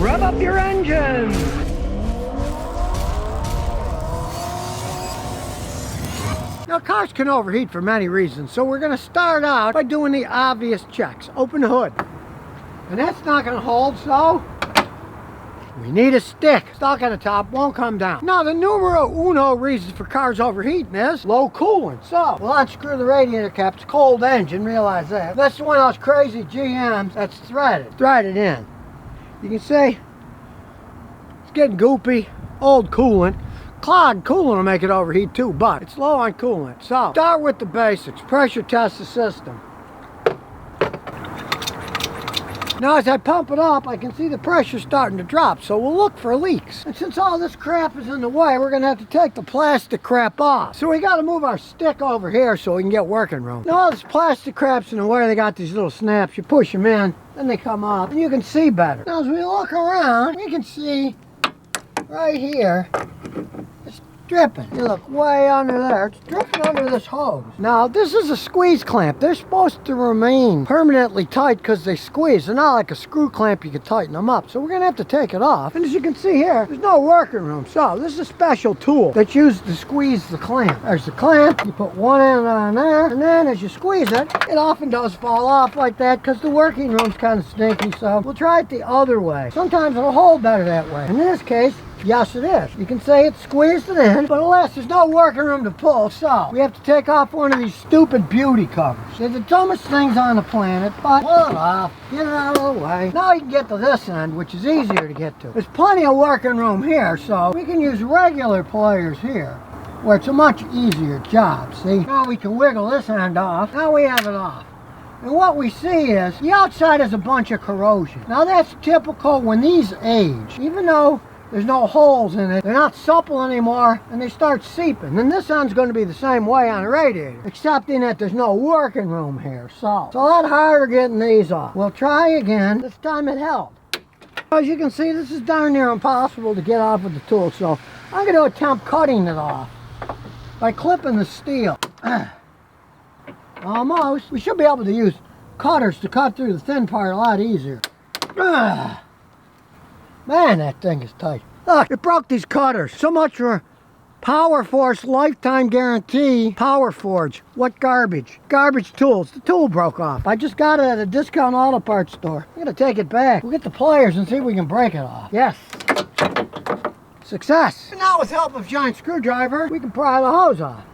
Rev up your engines! Now, cars can overheat for many reasons, so we're going to start out by doing the obvious checks. Open the hood. And that's not going to hold, so we need a stick. Stuck on the top, won't come down. Now, the numero uno reason for cars overheating is low coolant. So, we'll unscrew the radiator cap. It's a cold engine, realize that. That's one of those crazy GMs that's threaded. Threaded in. You can see it's getting goopy. Old coolant. Clogged coolant will make it overheat too, but it's low on coolant. So, start with the basics. Pressure test the system. Now, as I pump it up, I can see the pressure starting to drop, so we'll look for leaks. And since all this crap is in the way, we're gonna have to take the plastic crap off. So we gotta move our stick over here so we can get working room. Now, all this plastic crap's in the way. They got these little snaps. You push them in, then they come up, and you can see better. Now, as we look around, we can see right here, it's dripping. You look way under there. It's dripping under this hose. Now, this is a squeeze clamp. They're supposed to remain permanently tight because they squeeze. They're not like a screw clamp. You can tighten them up. So we're going to have to take it off. And as you can see here, there's no working room. So this is a special tool that's used to squeeze the clamp. There's the clamp. You put one end on there. And then as you squeeze it, it often does fall off like that because the working room's kind of stinky. So we'll try it the other way. Sometimes it'll hold better that way. In this case, yes, it is. You can say it's squeezed it in, but alas, there's no working room to pull, so we have to take off one of these stupid beauty covers. They're the dumbest things on the planet, but pull it off, get it out of the way. Now you can get to this end, which is easier to get to. There's plenty of working room here, so we can use regular pliers here, where it's a much easier job, see? Now we can wiggle this end off. Now we have it off. And what we see is, the outside has a bunch of corrosion. Now that's typical when these age, even though there's no holes in it, they're not supple anymore, and they start seeping. And this end's going to be the same way on the radiator, excepting that there's no working room here. So it's a lot harder getting these off. We'll try again. This time it held. As you can see, this is darn near impossible to get off with the tool, so I'm going to attempt cutting it off by clipping the steel. Almost. We should be able to use cutters to cut through the thin part a lot easier. Man, that thing is tight. Look, it broke these cutters. So much for Power Force lifetime guarantee. Power Forge. What garbage? Garbage tools. The tool broke off. I just got it at a discount auto parts store. I'm gonna take it back. We'll get the pliers and see if we can break it off. Yes. Success. And now with the help of a giant screwdriver, we can pry the hose off.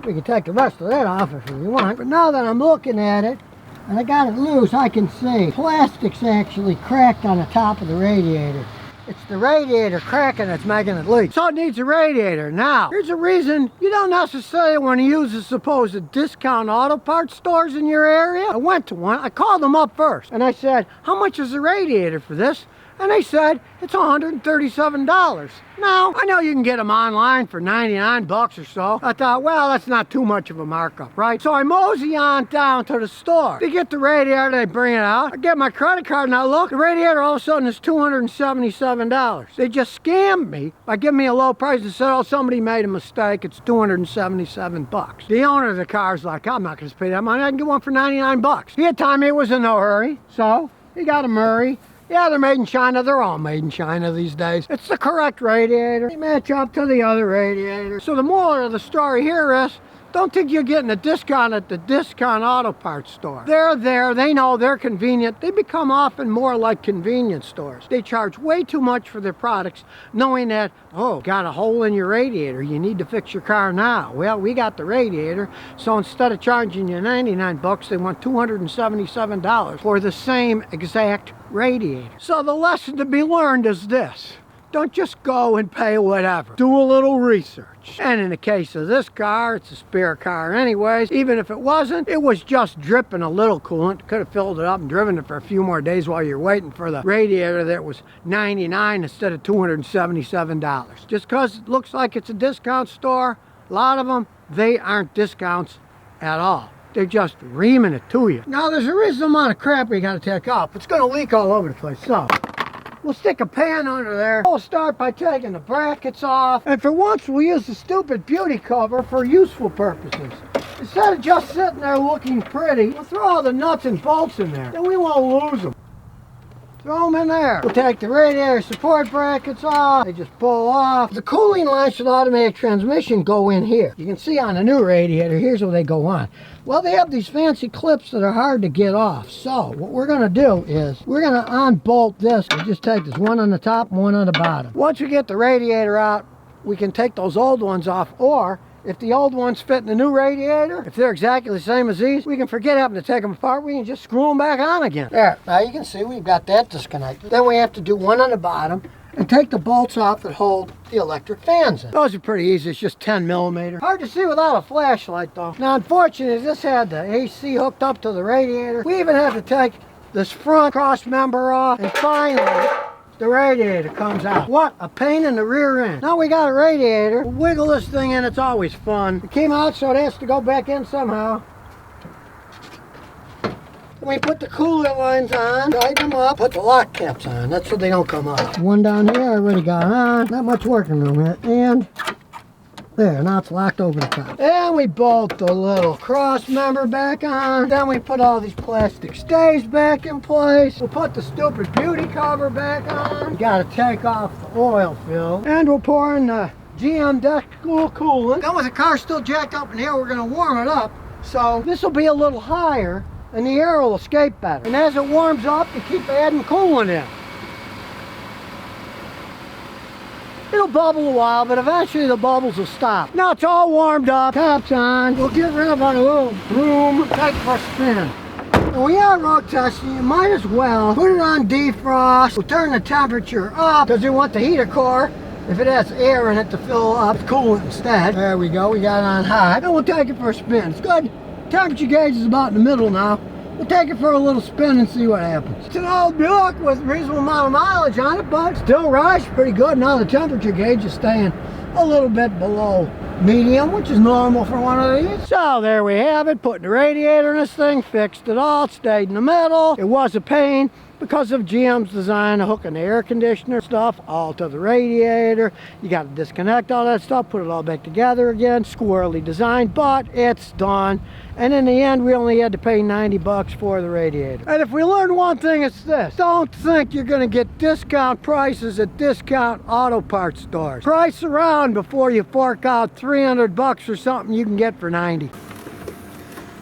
We can take the rest of that off if we want. But now that I'm looking at it, and I got it loose, I can see plastic's actually cracked on the top of the radiator. It's the radiator cracking that's making it leak. So it needs a radiator. Now, here's a reason you don't necessarily want to use the supposed discount auto parts stores in your area. I went to one. I called them up first. And I said, how much is the radiator for this? And they said, it's $137. Now, I know you can get them online for 99 bucks or so. I thought, well, that's not too much of a markup, right? So I mosey on down to the store. They get the radiator, they bring it out. I get my credit card and I look, the radiator all of a sudden is $277. They just scammed me by giving me a low price and said, oh, somebody made a mistake. It's 277 bucks. The owner of the car's like, I'm not gonna pay that money. I can get one for 99 bucks. He had time, he was in no hurry. So he got a Murray. Yeah, they're made in China. They're all made in China these days. It's the correct radiator. They match up to the other radiator. So the moral of the story here is, don't think you're getting a discount at the discount auto parts store. They're there. They know they're convenient. They become often more like convenience stores. They charge way too much for their products, knowing that, oh, got a hole in your radiator. You need to fix your car now. Well, we got the radiator. So instead of charging you 99 bucks, they want $277 for the same exact radiator. So the lesson to be learned is this. Don't just go and pay whatever. Do a little research. And in the case of this car, it's a spare car anyways. Even if it wasn't, it was just dripping a little coolant. Could have filled it up and driven it for a few more days while you're waiting for the radiator that was $99 instead of $277. Just because it looks like it's a discount store, a lot of them, they aren't discounts at all. They're just reaming it to you. Now, there's a reasonable amount of crap we got to take off. It's going to leak all over the place. So we'll stick a pan under there. We'll start by taking the brackets off. And for once, we'll use the stupid beauty cover for useful purposes. Instead of just sitting there looking pretty, we'll throw all the nuts and bolts in there. Then we won't lose them. throw them in there. We'll take the radiator support brackets off. They just pull off. The cooling lines for the automatic transmission go in here. You can see on the new radiator, here's where they go on. Well, they have these fancy clips that are hard to get off. So what we're going to do is we're going to unbolt this. We'll just take this one on the top and one on the bottom. Once we get the radiator out, we can take those old ones off, or if the old ones fit in the new radiator, if they're exactly the same as these, we can forget having to take them apart. We can just screw them back on again. There, now you can see we've got that disconnected. Then we have to do one on the bottom and take the bolts off that hold the electric fans in. Those are pretty easy. It's just 10 millimeter. Hard to see without a flashlight though. Now unfortunately, this had the AC hooked up to the radiator. We even had to take this front cross member off, and finally the radiator comes out. What a pain in the rear end. Now we got a radiator. We'll wiggle this thing in, it's always fun. It came out, so it has to go back in somehow. Then we put the cooler lines on, tighten them up, put the lock caps on. That's so they don't come off. One down here I already got on. Not much working room yet. And there, now it's locked over the top. And we bolt the little cross member back on. Then we put all these plastic stays back in place. We'll put the stupid beauty cover back on. We gotta take off the oil fill. And we'll pour in the GM deck cool coolant. Then with the car still jacked up in here, we're gonna warm it up. So this will be a little higher and the air will escape better. And as it warms up, you keep adding coolant in. It'll bubble a while, but eventually the bubbles will stop. Now it's all warmed up, tops on. We'll get rid of our little broom, take for a spin. And we are road testing, you might as well put it on defrost. We'll turn the temperature up because we want the heater core, if it has air in it, to fill up coolant instead. There we go, we got it on high. And we'll take it for a spin. It's good. Temperature gauge is about in the middle now. We'll take it for a little spin and see what happens. It's an old Buick with a reasonable amount of mileage on it, but still rides pretty good. Now the temperature gauge is staying a little bit below medium, which is normal for one of these. So there we have it, putting the radiator in this thing, fixed it all, stayed in the middle. It was a pain because of GM's design of hooking the air conditioner stuff all to the radiator. You got to disconnect all that stuff, put it all back together again. Squirrely design, but it's done. And in the end, we only had to pay 90 bucks for the radiator. And if we learned one thing, it's this. Don't think you're gonna get discount prices at discount auto parts stores. Price around before you fork out 300 bucks for something you can get for 90.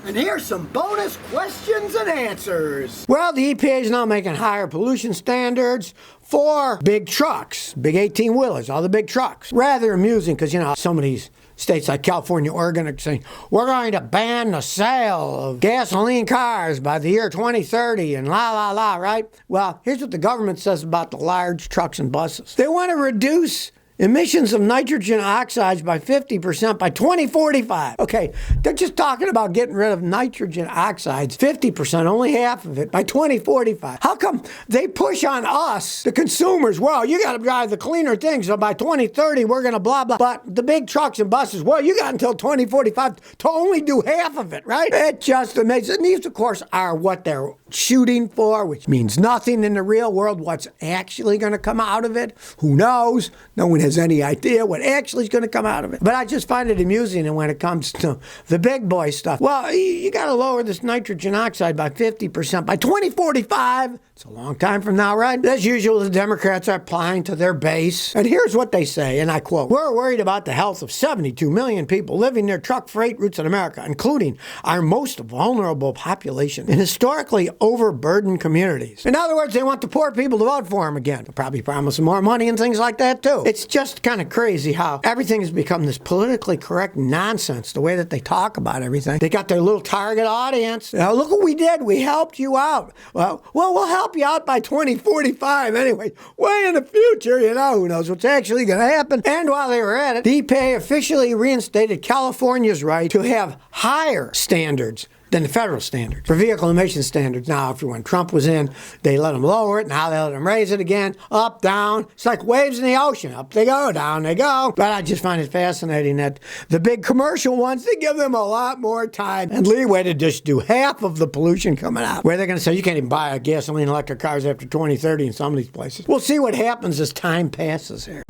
And here's some bonus questions and answers. Well, the EPA is now making higher pollution standards for big trucks, big 18-wheelers, all the big trucks. Rather amusing because, you know, some of these states like California, Oregon are saying, we're going to ban the sale of gasoline cars by the year 2030 and la, la, la, right? Well, here's what the government says about the large trucks and buses. They want to reduce emissions of nitrogen oxides by 50% by 2045. Okay, they're just talking about getting rid of nitrogen oxides, 50%, only half of it, by 2045. How come they push on us, the consumers? Well, you got to drive the cleaner things, so by 2030, we're going to blah, blah. But the big trucks and buses, well, you got until 2045 to only do half of it, right? It just amazes. And these, of course, are what they're shooting for, which means nothing in the real world. What's actually going to come out of it? Who knows? No one has any idea what actually is going to come out of it. But I just find it amusing, and when it comes to the big boy stuff, well, you got to lower this nitrogen oxide by 50% by 2045. It's a long time from now, right? As usual, the Democrats are applying to their base. And here's what they say, and I quote, "We're worried about the health of 72 million people living near truck freight routes in America, including our most vulnerable population in historically overburdened communities." In other words, they want the poor people to vote for them again. They'll probably promise them more money and things like that, too. It's just kind of crazy how everything has become this politically correct nonsense, the way that they talk about everything. They got their little target audience. Now, look what we did. We helped you out. Well, we'll help you out by 2045 anyway. Way in the future, you know, who knows what's actually going to happen. And while they were at it, the EPA officially reinstated California's right to have higher standards than the federal standards for vehicle emission standards. Now, after when Trump was in, they let them lower it. Now they let them raise it again. Up, down. It's like waves in the ocean. Up they go, down they go. But I just find it fascinating that the big commercial ones, they give them a lot more time and leeway to just do half of the pollution coming out. Where they're going to say you can't even buy a gasoline electric cars after 2030 in some of these places. We'll see what happens as time passes here.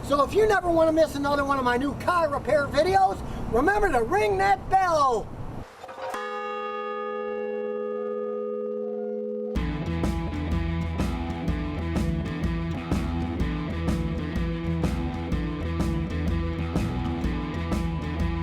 So if you never want to miss another one of my new car repair videos, remember to ring that bell.